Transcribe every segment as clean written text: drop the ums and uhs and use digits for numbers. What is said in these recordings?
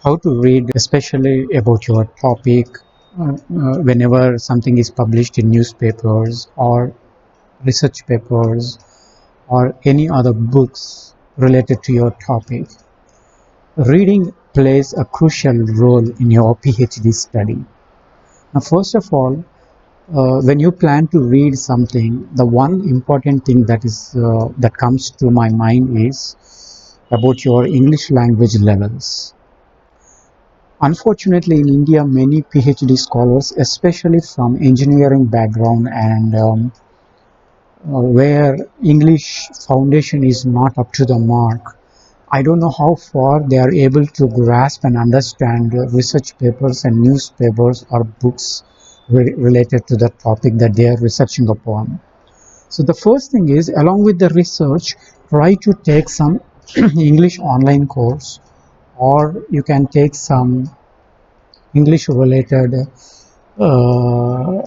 how to read, especially about your topic, whenever something is published in newspapers or research papers or any other books related to your topic. Reading plays a crucial role in your PhD study. Now, first of all, when you plan to read something, the one important thing that comes to my mind is about your English language levels. Unfortunately, in India, many PhD scholars, especially from engineering background and where English foundation is not up to the mark, I don't know how far they are able to grasp and understand research papers and newspapers or books related to the topic that they are researching upon. So the first thing is, along with the research, try to take some English online course, or you can take some English related uh,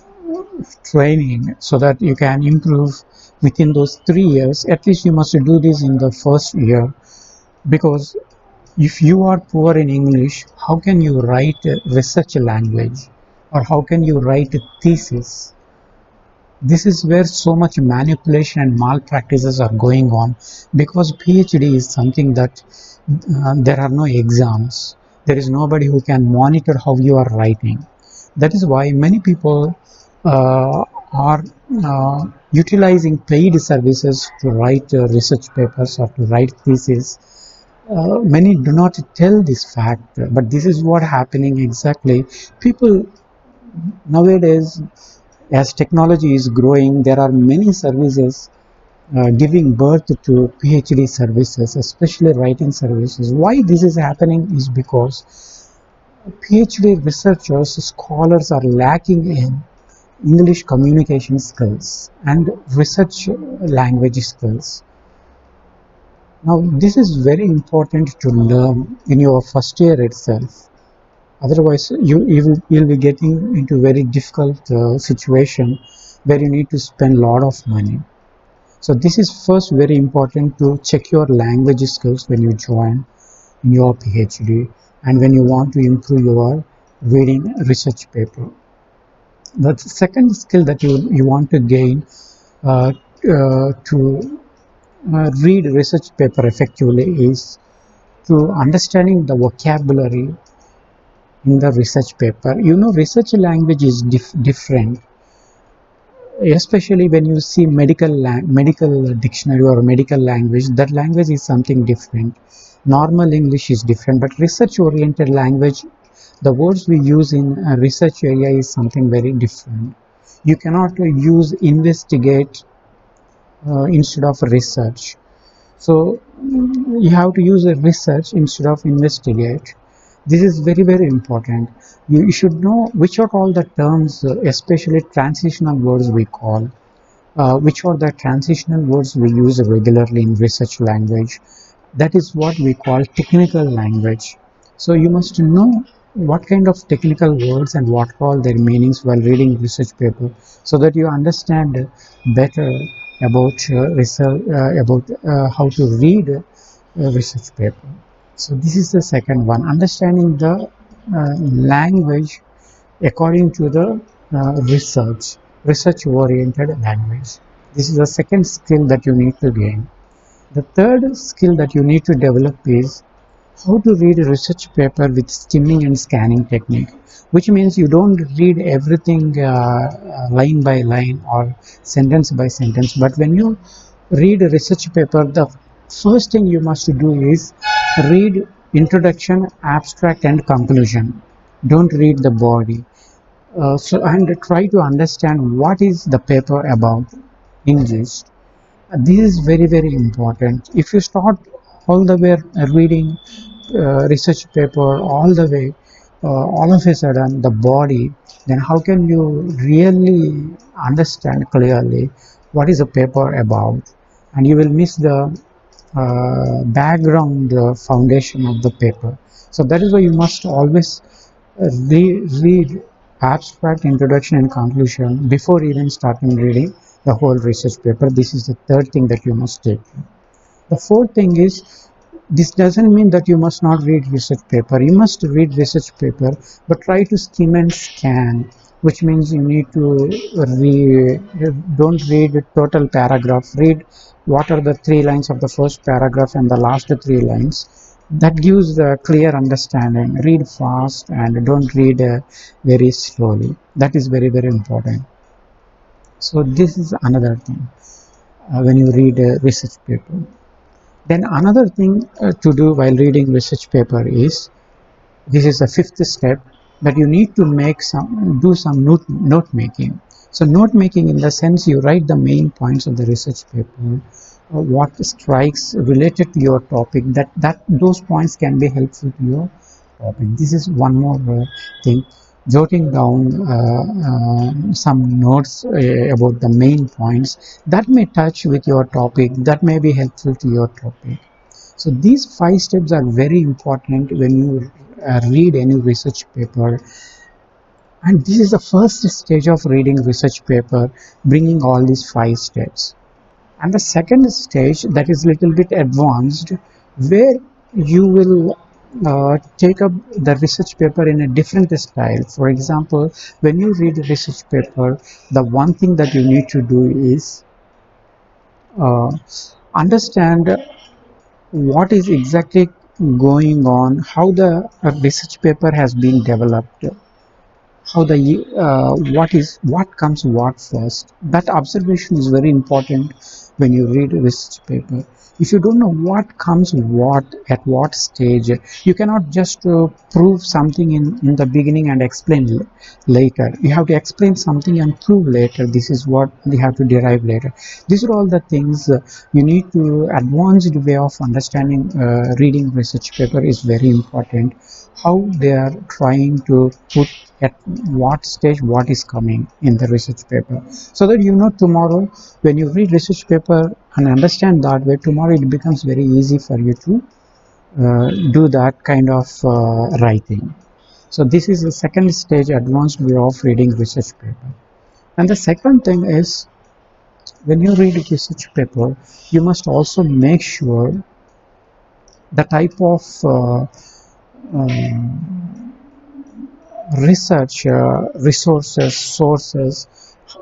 training so that you can improve within those 3 years. At least you must do this in the first year, because if you are poor in English, how can you write a research language, or how can you write a thesis? This is where so much manipulation and malpractices are going on, because PhD is something that there are no exams. There is nobody who can monitor how you are writing. That is why many people are utilizing paid services to write research papers or to write theses. Many do not tell this fact, but this is what happening exactly. People nowadays, as technology is growing, there are many services giving birth to PhD services, especially writing services. Why this is happening is because PhD researchers, scholars are lacking in English communication skills and research language skills. Now, this is very important to learn in your first year itself. Otherwise, you'll be getting into very difficult situation where you need to spend a lot of money. So this is first very important to check your language skills when you join in your PhD and when you want to improve your reading research paper. The second skill that you want to gain to read research paper effectively is to understanding the vocabulary in the research paper. You know, research language is different, especially when you see medical dictionary or medical language. That language is something different. Normal English is different, but research oriented language, the words we use in a research area is something very different. You cannot use investigate instead of research. So you have to use a research instead of investigate. This is very, very important. You should know which are all the terms, especially transitional words we call, which are the transitional words we use regularly in research language. That is what we call technical language. So you must know what kind of technical words and what all their meanings while reading research paper, so that you understand better about research, about how to read research paper. So this is the second one, understanding the language according to the research oriented language. This is the second skill that you need to gain. The third skill that you need to develop is how to read a research paper with skimming and scanning technique, which means you don't read everything line by line or sentence by sentence. But when you read a research paper, the first thing you must do is read introduction, abstract, and conclusion. Don't read the body. And try to understand what is the paper about in gist. This is very, very important. If you start all the way reading research paper all the way, all of a sudden the body, then how can you really understand clearly what is a paper about? And you will miss the background foundation of the paper. So that is why you must always read abstract, introduction, and conclusion before even starting reading the whole research paper. This is the third thing that you must take. The fourth thing is This doesn't mean that you must not read research paper. You must read research paper, but try to skim and scan, which means you need to read, don't read a total paragraph. Read what are the 3 lines of the first paragraph and the last 3 lines. That gives a clear understanding. Read fast and don't read very slowly. That is very, very important. So this is another thing when you read a research paper. Then another thing to do while reading research paper is, this is the fifth step, that you need to do some note making. So note making in the sense you write the main points of the research paper, what strikes related to your topic, that those points can be helpful to your topic. This is one more thing, jotting down some notes about the main points that may touch with your topic, that may be helpful to your topic. So these 5 steps are very important when you read any research paper. And this is the first stage of reading research paper, bringing all these 5 steps. And the second stage, that is little bit advanced, where you will take up the research paper in a different style. For example, when you read the research paper, the one thing that you need to do is uh, understand what is exactly going on, how the research paper has been developed, how the what comes what first. That observation is very important when you read a research paper. If you don't know what comes what at what stage, you cannot just prove something in the beginning and explain later. You have to explain something and prove later. This is what you have to derive later. These are all the things you need to. Advanced way of understanding reading research paper is very important. How they are trying to put at what stage what is coming in the research paper, so that you know tomorrow when you read research paper and understand that way, tomorrow it becomes very easy for you to do that kind of writing. So this is the second stage, advanced way of reading research paper. And the second thing is, when you read a research paper, you must also make sure the type of um, research resources, sources,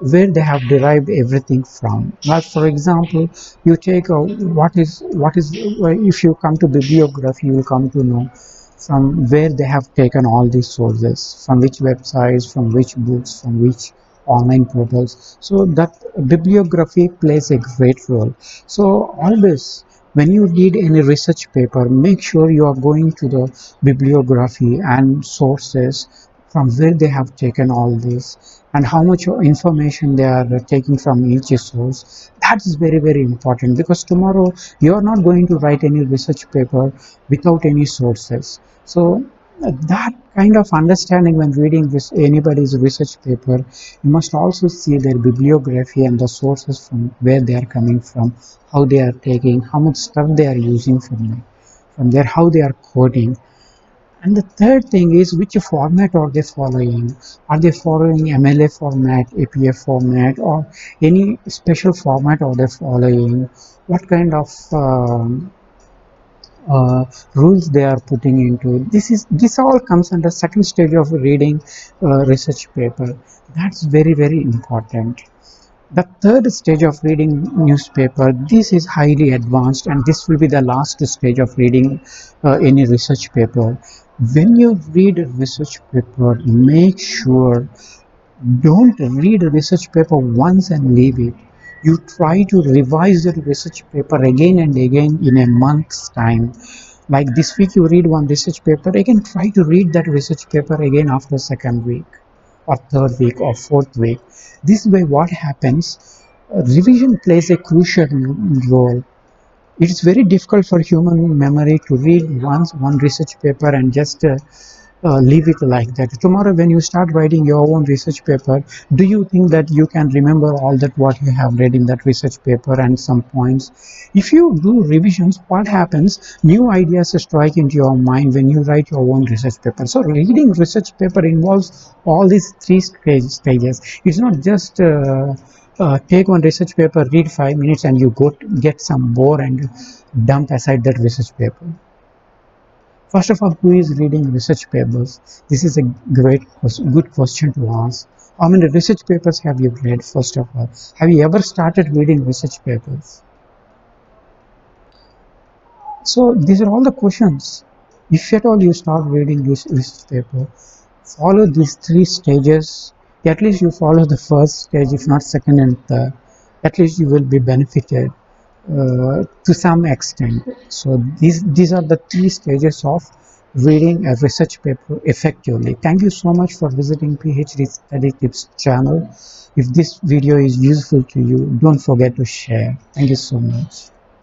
where they have derived everything from. Like for example, you take what is if you come to bibliography, you will come to know from where they have taken all these sources, from which websites, from which books, from which online portals. So that bibliography plays a great role. So always when you read any research paper, make sure you are going to the bibliography and sources from where they have taken all this, and how much information they are taking from each source. That is very, very important, because tomorrow you are not going to write any research paper without any sources. So that kind of understanding when reading this anybody's research paper, you must also see their bibliography and the sources from where they are coming from, how they are taking, how much stuff they are using from there, how they are coding. And the third thing is, which format are they following? Are they following MLA format, APF format, or any special format are they following? What kind of rules they are putting into? This all comes under second stage of reading research paper. That's very, very important. The third stage of reading newspaper, this is highly advanced, and this will be the last stage of reading any research paper. When you read a research paper, make sure, don't read a research paper once and leave it. You try to revise the research paper again and again in a month's time. Like this week you read one research paper, again try to read that research paper again after second week or third week or fourth week. This way what happens, revision plays a crucial role. It's very difficult for human memory to read once one research paper and just leave it like that. Tomorrow when you start writing your own research paper, do you think that you can remember all that what you have read in that research paper and some points? If you do revisions, what happens, new ideas strike into your mind when you write your own research paper. So reading research paper involves all these three stages. It's not just Take one research paper, read 5 minutes, and you go get some more and dump aside that research paper. First of all, who is reading research papers? This is a good question to ask. How many research papers have you read? First of all, have you ever started reading research papers? So these are all the questions. If at all you start reading this paper, follow these 3 stages. At least you follow the first stage, if not second and third. At least you will be benefited to some extent. So these are the 3 stages of reading a research paper effectively. Thank you so much for visiting PhD Study Tips channel. If this video is useful to you, don't forget to share. Thank you so much.